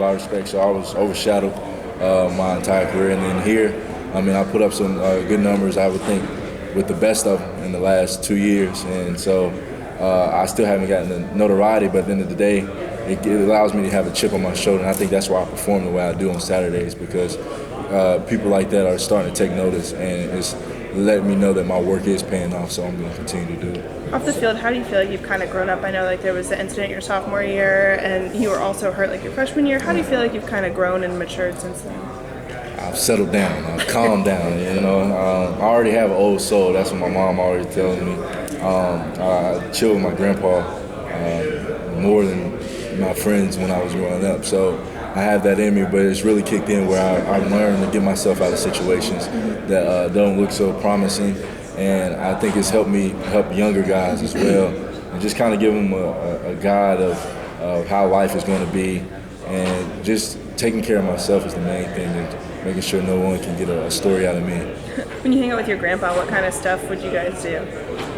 lot of respect. So I was overshadowed my entire career. And then here, I mean, I put up some good numbers, I would think, with the best of them in the last 2 years. And so I still haven't gotten the notoriety, but at the end of the day, it allows me to have a chip on my shoulder. And I think that's why I perform the way I do on Saturdays, because people like that are starting to take notice, and it's letting me know that my work is paying off, so I'm going to continue to do it. Off the field, how do you feel like you've kind of grown up? I know like there was the incident your sophomore year, and you were also hurt like your freshman year. How do you feel like you've kind of grown and matured since then? I've settled down. I've calmed down. I already have an old soul. That's what my mom already tells me. I chill with my grandpa more than my friends when I was growing up. So I have that in me, but it's really kicked in where I've learned to get myself out of situations that don't look so promising. And I think it's helped me help younger guys as well, and just kind of give them a guide of how life is going to be. And just taking care of myself is the main thing, and making sure no one can get a story out of me. When you hang out with your grandpa, what kind of stuff would you guys do?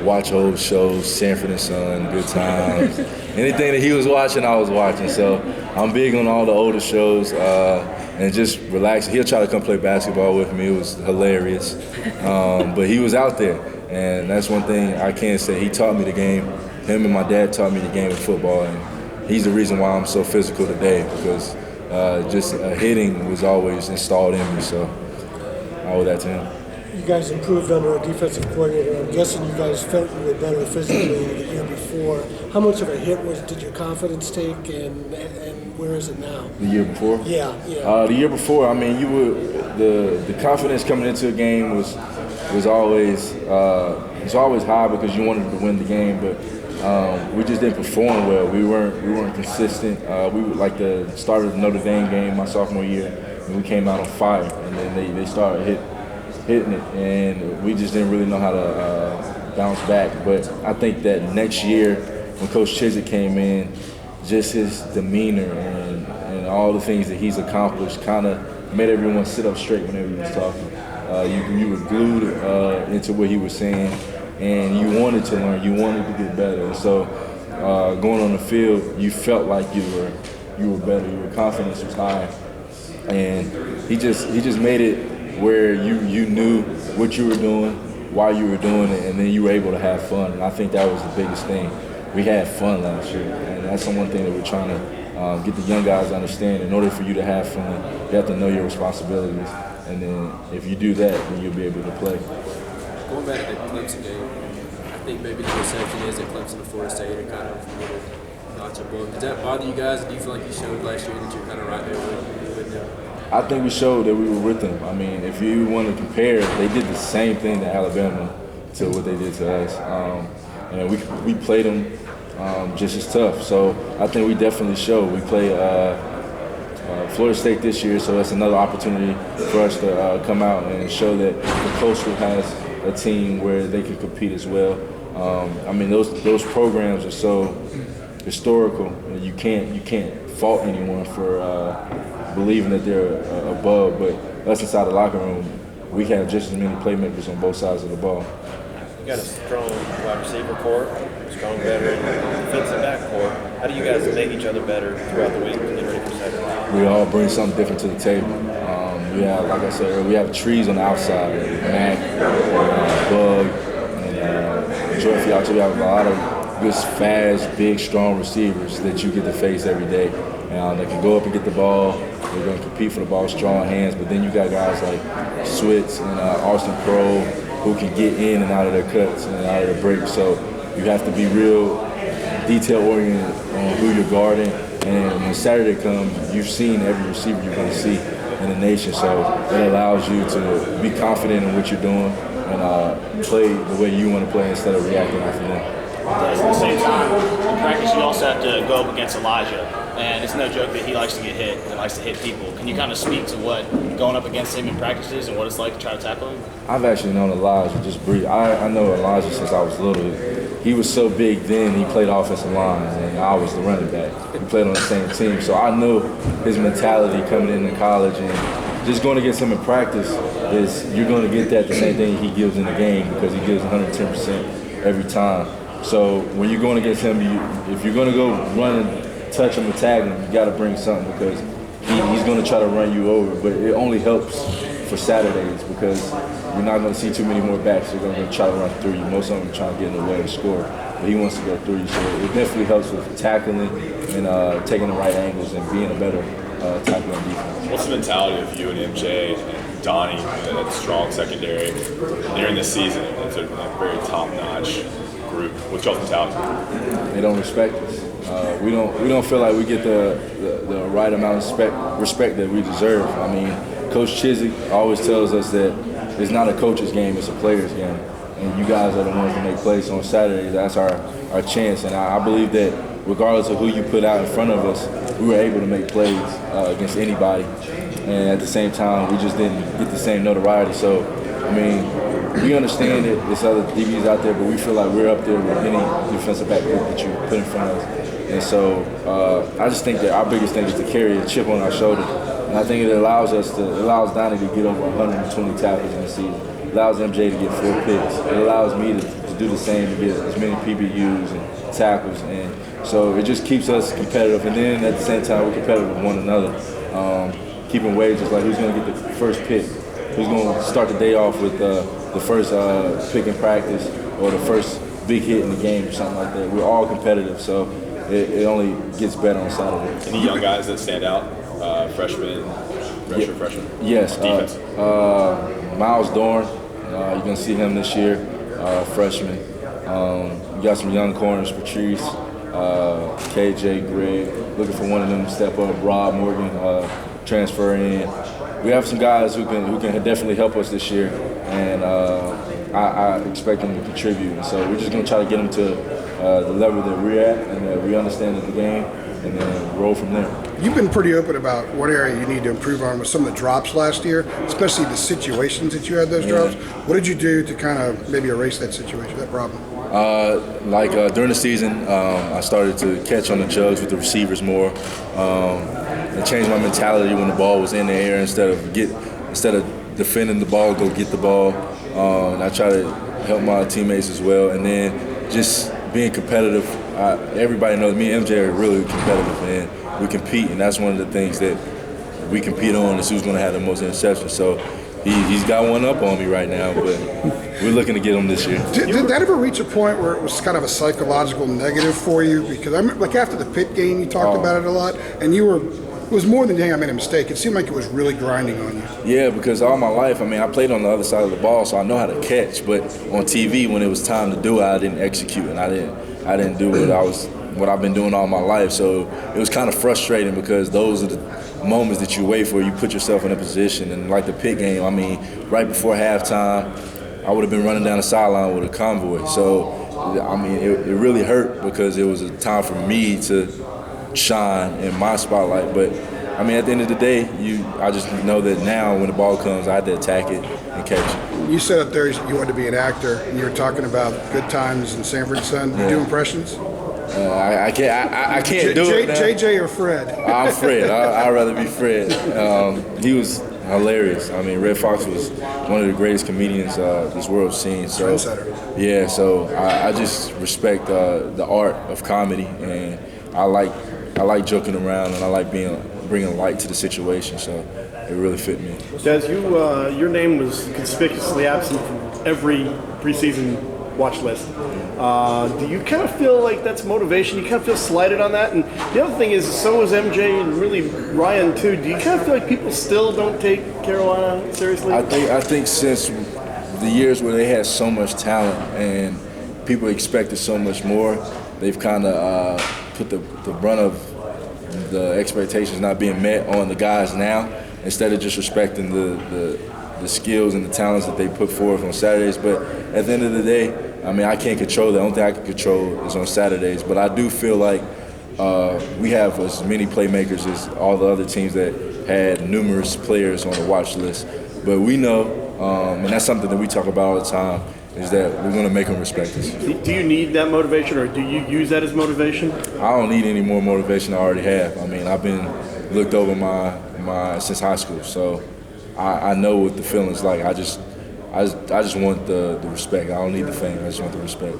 Watch old shows, Sanford and Son, Good Times. Anything that he was watching, I was watching. So I'm big on all the older shows and just relax. He'll try to come play basketball with me. It was hilarious. But he was out there, and that's one thing I can say. He taught me the game. Him and my dad taught me the game of football, and he's the reason why I'm so physical today, because just hitting was always installed in me. So I owe that to him. You guys improved under a defensive coordinator. I'm guessing you guys felt you were better physically the year before. How much of a hit did your confidence take, and where is it now? The year before? Yeah. The year before, I mean, the confidence coming into a game was always high, because you wanted to win the game, but we just didn't perform well. We weren't consistent. We were like the start of the Notre Dame game my sophomore year, and we came out on fire, and then they started hitting it, and we just didn't really know how to bounce back. But I think that next year, when Coach Chizik came in, just his demeanor and all the things that he's accomplished kind of made everyone sit up straight whenever he was talking. You were glued into what he was saying, and you wanted to learn, you wanted to get better. And so going on the field, you felt like you were better, your confidence was high, and he just made it where you knew what you were doing, why you were doing it, and then you were able to have fun. And I think that was the biggest thing. We had fun last year, and that's the one thing that we're trying to get the young guys to understand. In order for you to have fun, you have to know your responsibilities, and then if you do that, then you'll be able to play. Going back to the Clemson game, I think maybe the perception is that Clemson and Florida State are kind of a little notch above. Does that bother you guys? Do you feel like you showed last year that you're kind of right there with them? I think we showed that we were with them. I mean, if you want to compare, they did the same thing to Alabama to what they did to us. And we played them just as tough. So I think we definitely showed. We play Florida State this year, so that's another opportunity for us to come out and show that the Coastal has a team where they can compete as well. I mean, those programs are so historical, and you can't fault anyone for believing that they're above, but us inside the locker room, we have just as many playmakers on both sides of the ball. You got a strong wide receiver core, strong veteran defensive back core. How do you guys make each other better throughout the week when you're ready for Saturday? We all bring something different to the table. We have, like I said earlier, we have trees on the outside, Mac, Bug, and Joy Fialto. We have a lot of good, fast, big, strong receivers that you get to face every day. They can go up and get the ball. They're going to compete for the ball, strong hands. But then you got guys like Switz and Austin Crow who can get in and out of their cuts and out of their breaks. So you have to be real detail-oriented on who you're guarding. And when Saturday comes, you've seen every receiver you're going to see in the nation. So it allows you to be confident in what you're doing and play the way you want to play instead of reacting after them. At the same time, in practice you also have to go up against Elijah, and it's no joke that he likes to get hit and likes to hit people. Can you kind of speak to what going up against him in practices and what it's like to try to tackle him? I've actually known Elijah just briefly. I know Elijah since I was little. He was so big then, he played offensive line, and I was the running back. We played on the same team, so I know his mentality coming into college, and just going against him in practice is you're going to get that the same thing he gives in the game, because he gives 110% every time. So when you're going against him, if you're going to go run and touch him and tag him, you got to bring something, because he's going to try to run you over, but it only helps for Saturdays because you're not going to see too many more backs. They're going to try to run through you. Most of them are trying to get in the way and score, but he wants to go through you. So it definitely helps with tackling and taking the right angles and being a better tackler on defense. What's the mentality of you and MJ and Donnie, that strong secondary during this season? It's a very top-notch group. What's y'all's mentality? They don't respect us. We don't feel like we get the right amount of respect that we deserve. I mean, Coach Chiswick always tells us that it's not a coach's game, it's a player's game. And you guys are the ones that make plays on Saturdays. That's our chance. And I believe that regardless of who you put out in front of us, we were able to make plays against anybody. And at the same time, we just didn't get the same notoriety. So, I mean, we understand that there's other DBs out there, but we feel like we're up there with any defensive back group that you put in front of us. And so I just think that our biggest thing is to carry a chip on our shoulder. And I think it allows Donnie to get over 120 tackles in the season. It allows MJ to get 4 picks. It allows me to do the same, to get as many PBUs and tackles. And so it just keeps us competitive. And then at the same time, we're competitive with one another. Keeping wages like who's going to get the first pick, who's going to start the day off with the first pick in practice or the first big hit in the game or something like that. We're all competitive, so it only gets better on Saturday. Any young guys that stand out? Freshmen, redshirt freshmen? Yes. Defense? Miles Dorn, you're going to see him this year, freshman. You got some young corners, Patrice, KJ, Greg, looking for one of them to step up. Rob Morgan, transfer in. We have some guys who can definitely help us this year, and I expect them to contribute. And so we're just going to try to get them to the level that we're at and that we understand the game, and then roll from there. You've been pretty open about what area you need to improve on with some of the drops last year, especially the situations that you had those drops. What did you do to kind of maybe erase that situation, that problem? During the season, I started to catch on the jugs with the receivers more. And changed my mentality when the ball was in the air instead of defending the ball, go get the ball. And I try to help my teammates as well. And then just being competitive. Everybody knows me and MJ are really competitive, and we compete. And that's one of the things that we compete on is who's going to have the most interceptions. So he's got one up on me right now, but we're looking to get him this year. Did that ever reach a point where it was kind of a psychological negative for you? Because I remember, like after the Pitt game, you talked about it a lot, and it was more than, dang, I made a mistake. It seemed like it was really grinding on you. Yeah, because all my life, I played on the other side of the ball, so I know how to catch. But on TV, when it was time to do it, I didn't execute, and I didn't do what I've been doing all my life. So it was kind of frustrating because those are the moments that you wait for. You put yourself in a position, and like the Pitt game, right before halftime, I would have been running down the sideline with a convoy. So, it really hurt because it was a time for me to shine in my spotlight. But at the end of the day, I just know that now when the ball comes, I have to attack it and catch it. You said up there you wanted to be an actor, and you were talking about Good Times and Sanford and Son. You do impressions? I can't do it now. JJ or Fred? I'm Fred. I'd rather be Fred. He was hilarious. Red Fox was one of the greatest comedians this world's seen. So, yeah, so I just respect the art of comedy, and I like joking around, and I like bringing light to the situation. So it really fit me. Des, your name was conspicuously absent from every preseason watch list. Do you kind of feel like that's motivation? You kind of feel slighted on that? And the other thing is, so is MJ and really Ryan too. Do you kind of feel like people still don't take Carolina seriously? I think since the years where they had so much talent and people expected so much more, they've kind of put the brunt of the expectations not being met on the guys now, instead of just respecting the skills and the talents that they put forth on Saturdays. But at the end of the day, I can't control that. The only thing I can control is on Saturdays. But I do feel like we have as many playmakers as all the other teams that had numerous players on the watch list. But we know, and that's something that we talk about all the time, is that we're going to make them respect us. Do you need that motivation, or do you use that as motivation? I don't need any more motivation than I already have. I've been looked over my since high school, so I know what the feeling's like. I just want the respect. I don't need the fame. I just want the respect.